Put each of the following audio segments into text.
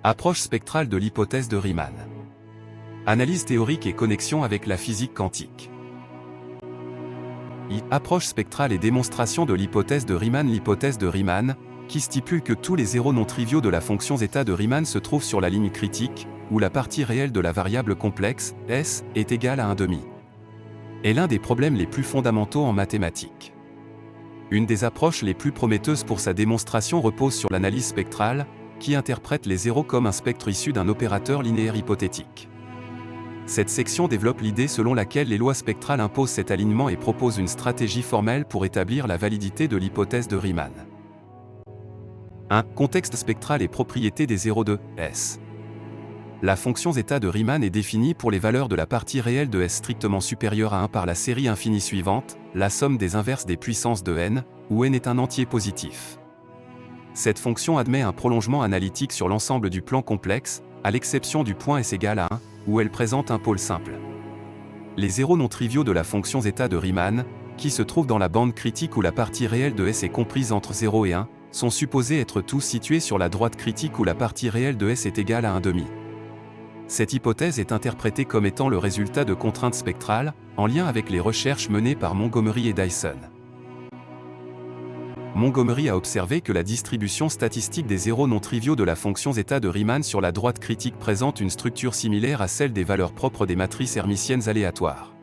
Approche spectrale de l'hypothèse de Riemann. Analyse théorique et connexion avec la physique quantique. Approche spectrale et démonstration de l'hypothèse de Riemann. L'hypothèse de Riemann, qui stipule que tous les zéros non triviaux de la fonction zeta de Riemann se trouvent sur la ligne critique, où la partie réelle de la variable complexe, S, est égale à 1/2, est l'un des problèmes les plus fondamentaux en mathématiques. Une des approches les plus prometteuses pour sa démonstration repose sur l'analyse spectrale, qui interprète les zéros comme un spectre issu d'un opérateur linéaire hypothétique. Cette section développe l'idée selon laquelle les lois spectrales imposent cet alignement et propose une stratégie formelle pour établir la validité de l'hypothèse de Riemann. 1. Contexte spectral et propriétés des zéros de S. La fonction zeta de Riemann est définie pour les valeurs de la partie réelle de S strictement supérieure à 1 par la série infinie suivante, la somme des inverses des puissances de n, où n est un entier positif. Cette fonction admet un prolongement analytique sur l'ensemble du plan complexe, à l'exception du point S égale à 1, où elle présente un pôle simple. Les zéros non triviaux de la fonction zeta de Riemann, qui se trouvent dans la bande critique où la partie réelle de S est comprise entre 0 et 1, sont supposés être tous situés sur la droite critique où la partie réelle de S est égale à 1/2. Cette hypothèse est interprétée comme étant le résultat de contraintes spectrales, en lien avec les recherches menées par Montgomery et Dyson. Montgomery a observé que la distribution statistique des zéros non triviaux de la fonction zeta de Riemann sur la droite critique présente une structure similaire à celle des valeurs propres des matrices hermitiennes aléatoires.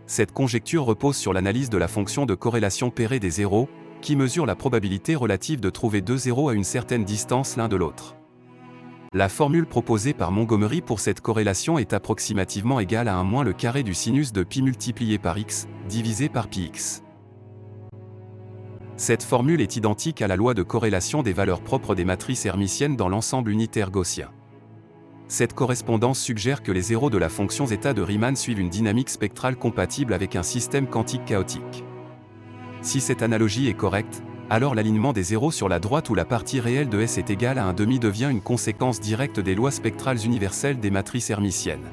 Cette conjecture repose sur l'analyse de la fonction de corrélation Perret des zéros, qui mesure la probabilité relative de trouver deux zéros à une certaine distance l'un de l'autre. La formule proposée par Montgomery pour cette corrélation est approximativement égale à 1 moins le carré du sinus de pi multiplié par x, divisé par πx. Cette formule est identique à la loi de corrélation des valeurs propres des matrices hermitiennes dans l'ensemble unitaire gaussien. Cette correspondance suggère que les zéros de la fonction zeta de Riemann suivent une dynamique spectrale compatible avec un système quantique chaotique. Si cette analogie est correcte, alors l'alignement des zéros sur la droite où la partie réelle de S est égale à 1/2 devient une conséquence directe des lois spectrales universelles des matrices hermitiennes.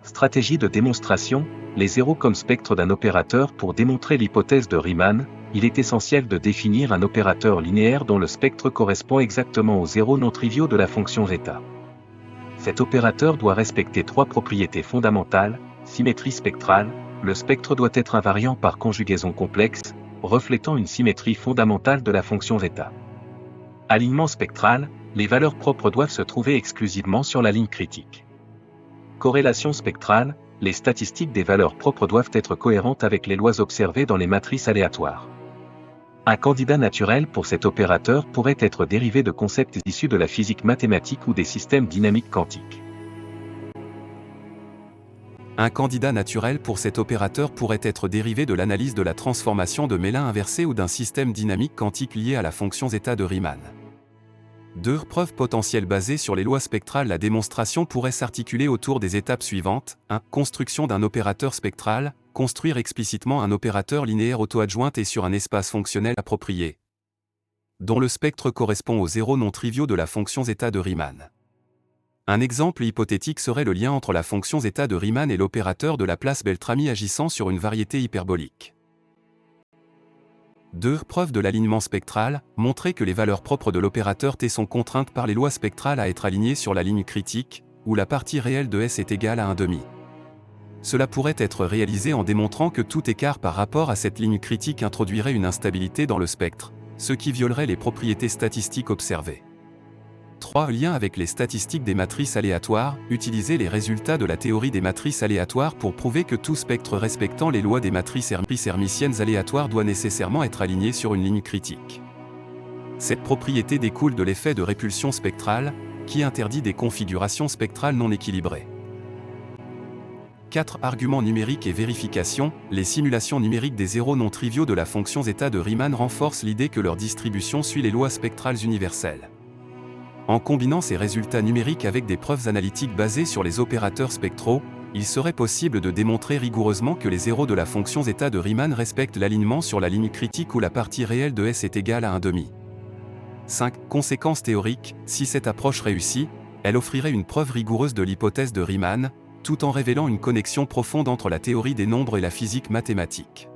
Stratégie de démonstration, les zéros comme spectre d'un opérateur. Pour démontrer l'hypothèse de Riemann, il est essentiel de définir un opérateur linéaire dont le spectre correspond exactement aux zéros non triviaux de la fonction zeta. Cet opérateur doit respecter trois propriétés fondamentales: symétrie spectrale, le spectre doit être invariant par conjugaison complexe, reflétant une symétrie fondamentale de la fonction zeta. Alignement spectral, les valeurs propres doivent se trouver exclusivement sur la ligne critique. Corrélation spectrale, les statistiques des valeurs propres doivent être cohérentes avec les lois observées dans les matrices aléatoires. Un candidat naturel pour cet opérateur pourrait être dérivé de concepts issus de la physique mathématique ou des systèmes dynamiques quantiques. Un candidat naturel pour cet opérateur pourrait être dérivé de l'analyse de la transformation de Mellin inversée ou d'un système dynamique quantique lié à la fonction zeta de Riemann. 2 preuves potentielles basées sur les lois spectrales. La démonstration pourrait s'articuler autour des étapes suivantes. 1. Construction d'un opérateur spectral, construire explicitement un opérateur linéaire auto-adjoint et sur un espace fonctionnel approprié, dont le spectre correspond aux zéros non triviaux de la fonction zeta de Riemann. Un exemple hypothétique serait le lien entre la fonction zeta de Riemann et l'opérateur de Laplace Beltrami agissant sur une variété hyperbolique. 2. Preuve de l'alignement spectral, montrer que les valeurs propres de l'opérateur T sont contraintes par les lois spectrales à être alignées sur la ligne critique, où la partie réelle de S est égale à 1/2. Cela pourrait être réalisé en démontrant que tout écart par rapport à cette ligne critique introduirait une instabilité dans le spectre, ce qui violerait les propriétés statistiques observées. 3. Lien avec les statistiques des matrices aléatoires, utiliser les résultats de la théorie des matrices aléatoires pour prouver que tout spectre respectant les lois des matrices hermitiennes aléatoires doit nécessairement être aligné sur une ligne critique. Cette propriété découle de l'effet de répulsion spectrale, qui interdit des configurations spectrales non équilibrées. 4. Arguments numériques et vérification, les simulations numériques des zéros non triviaux de la fonction zeta de Riemann renforcent l'idée que leur distribution suit les lois spectrales universelles. En combinant ces résultats numériques avec des preuves analytiques basées sur les opérateurs spectraux, il serait possible de démontrer rigoureusement que les zéros de la fonction zeta de Riemann respectent l'alignement sur la ligne critique où la partie réelle de S est égale à 1/2. 5. Conséquences théoriques, si cette approche réussit, elle offrirait une preuve rigoureuse de l'hypothèse de Riemann, tout en révélant une connexion profonde entre la théorie des nombres et la physique mathématique.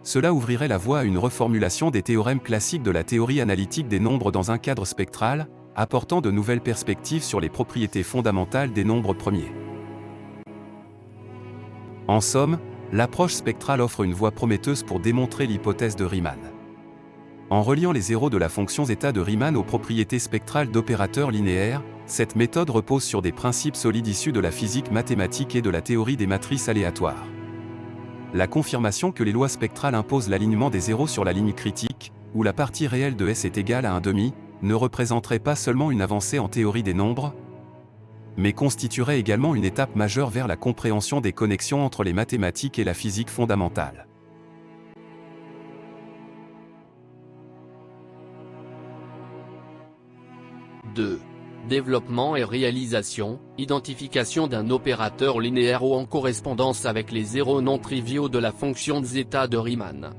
Cela ouvrirait la voie à une reformulation des théorèmes classiques de la théorie analytique des nombres dans un cadre spectral, apportant de nouvelles perspectives sur les propriétés fondamentales des nombres premiers. En somme, l'approche spectrale offre une voie prometteuse pour démontrer l'hypothèse de Riemann. En reliant les zéros de la fonction zeta de Riemann aux propriétés spectrales d'opérateurs linéaires, cette méthode repose sur des principes solides issus de la physique mathématique et de la théorie des matrices aléatoires. La confirmation que les lois spectrales imposent l'alignement des zéros sur la ligne critique, où la partie réelle de S est égale à 1/2, ne représenterait pas seulement une avancée en théorie des nombres, mais constituerait également une étape majeure vers la compréhension des connexions entre les mathématiques et la physique fondamentale. Développement et réalisation, identification d'un opérateur linéaire O en correspondance avec les zéros non triviaux de la fonction zeta de Riemann.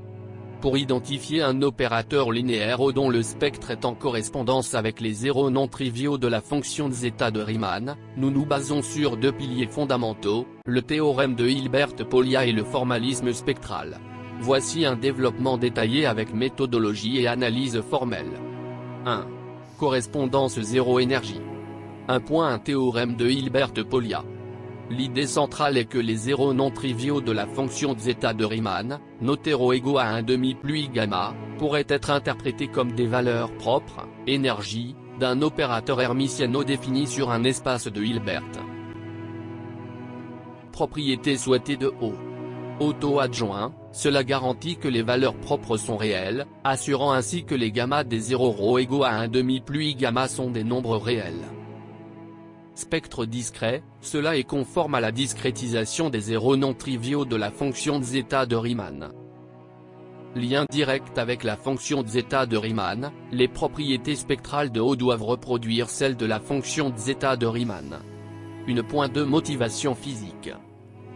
Pour identifier un opérateur linéaire O dont le spectre est en correspondance avec les zéros non triviaux de la fonction zeta de Riemann, nous nous basons sur deux piliers fondamentaux, le théorème de Hilbert-Polya et le formalisme spectral. Voici un développement détaillé avec méthodologie et analyse formelle. 1. Correspondance zéro énergie. Un théorème de Hilbert-Polya. L'idée centrale est que les zéros non triviaux de la fonction zeta de Riemann, notés ρ égaux à 1/2 plus I gamma, pourraient être interprétés comme des valeurs propres, énergie, d'un opérateur hermitiano défini sur un espace de Hilbert. Propriété souhaitée de O. Auto-adjoint, cela garantit que les valeurs propres sont réelles, assurant ainsi que les gammas des zéros ρ égaux à 1/2 plus I gamma sont des nombres réels. Spectre discret, cela est conforme à la discrétisation des zéros non triviaux de la fonction zeta de Riemann. Lien direct avec la fonction zeta de Riemann, les propriétés spectrales de O doivent reproduire celles de la fonction zeta de Riemann. Une point de motivation physique.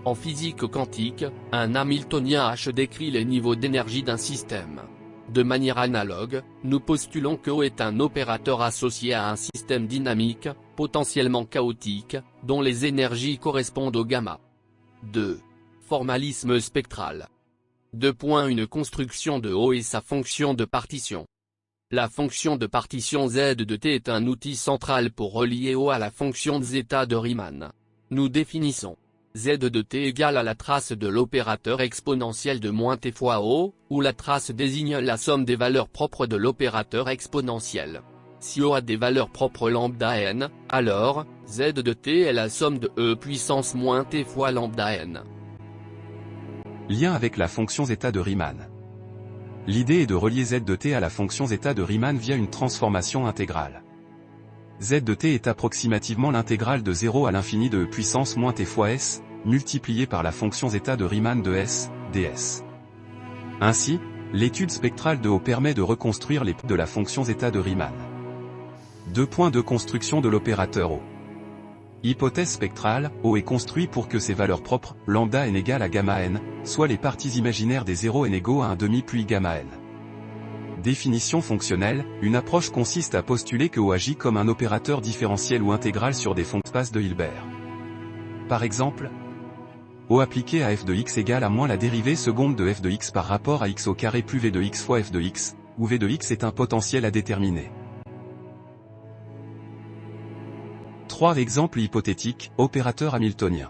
En physique quantique, un Hamiltonien H décrit les niveaux d'énergie d'un système. De manière analogue, nous postulons que O est un opérateur associé à un système dynamique, potentiellement chaotique, dont les énergies correspondent au gamma. 2. Formalisme spectral. Une construction de O et sa fonction de partition. La fonction de partition Z de t est un outil central pour relier O à la fonction zeta de Riemann. Nous définissons Z de t égale à la trace de l'opérateur exponentiel de moins t fois O, où la trace désigne la somme des valeurs propres de l'opérateur exponentiel. Si O a des valeurs propres lambda n, alors, Z de t est la somme de E puissance moins t fois lambda n. Lien avec la fonction zeta de Riemann. L'idée est de relier Z de t à la fonction zeta de Riemann via une transformation intégrale. Z de t est approximativement l'intégrale de 0 à l'infini de E puissance moins t fois s, multiplié par la fonction zeta de Riemann de s, ds. Ainsi, l'étude spectrale de O permet de reconstruire les de la fonction zeta de Riemann. 2 points de construction de l'opérateur O. Hypothèse spectrale, O est construit pour que ses valeurs propres, lambda n égale à gamma n, soient les parties imaginaires des zéros n égaux à 1/2 plus I gamma n. Définition fonctionnelle, une approche consiste à postuler que O agit comme un opérateur différentiel ou intégral sur des fonds de space de Hilbert. Par exemple, O appliqué à f de x égale à moins la dérivée seconde de f de x par rapport à x au carré plus v de x fois f de x, où v de x est un potentiel à déterminer. 3 exemples hypothétiques, opérateur hamiltonien.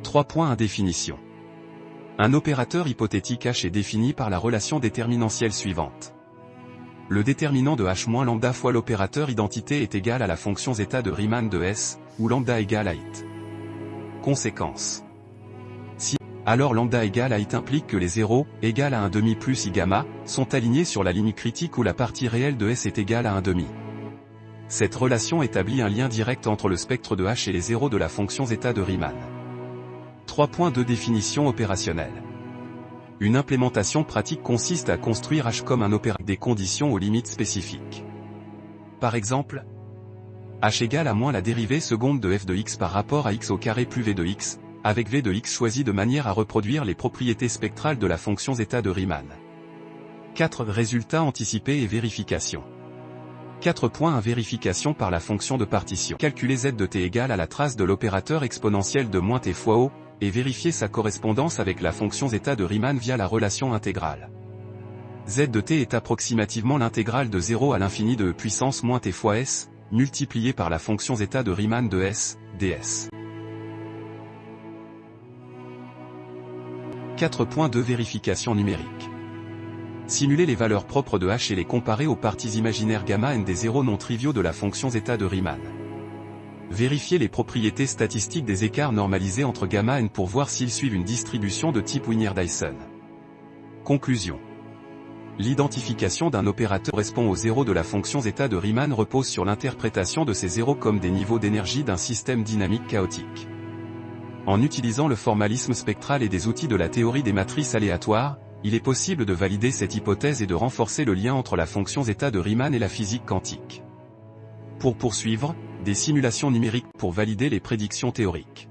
3 points à définition. Un opérateur hypothétique H est défini par la relation déterminantielle suivante. Le déterminant de H moins lambda fois l'opérateur identité est égal à la fonction zeta de Riemann de S, où lambda égale à it. Conséquence. Si, alors lambda égale à it implique que les zéros, égales à 1/2 plus I gamma, sont alignés sur la ligne critique où la partie réelle de S est égale à 1/2. Cette relation établit un lien direct entre le spectre de H et les zéros de la fonction zeta de Riemann. 3 points de définition opérationnelle. Une implémentation pratique consiste à construire H comme un opérateur des conditions aux limites spécifiques. Par exemple, H égale à moins la dérivée seconde de f de x par rapport à x au carré plus v de x, avec v de x choisi de manière à reproduire les propriétés spectrales de la fonction zeta de Riemann. 4 résultats anticipés et vérification. 4 points à vérification par la fonction de partition. Calculer z de t égale à la trace de l'opérateur exponentiel de moins t fois O, et vérifier sa correspondance avec la fonction zeta de Riemann via la relation intégrale. Z de t est approximativement l'intégrale de 0 à l'infini de e puissance moins t fois s, multiplié par la fonction zeta de Riemann de s, ds. 4.2 Vérification numérique. Simuler les valeurs propres de h et les comparer aux parties imaginaires gamma n des zéros non triviaux de la fonction zeta de Riemann. Vérifier les propriétés statistiques des écarts normalisés entre gamma n pour voir s'ils suivent une distribution de type Winier-Dyson. Conclusion. L'identification d'un opérateur correspond aux zéros de la fonction zeta de Riemann repose sur l'interprétation de ces zéros comme des niveaux d'énergie d'un système dynamique chaotique. En utilisant le formalisme spectral et des outils de la théorie des matrices aléatoires, il est possible de valider cette hypothèse et de renforcer le lien entre la fonction zeta de Riemann et la physique quantique. Pour poursuivre, des simulations numériques pour valider les prédictions théoriques.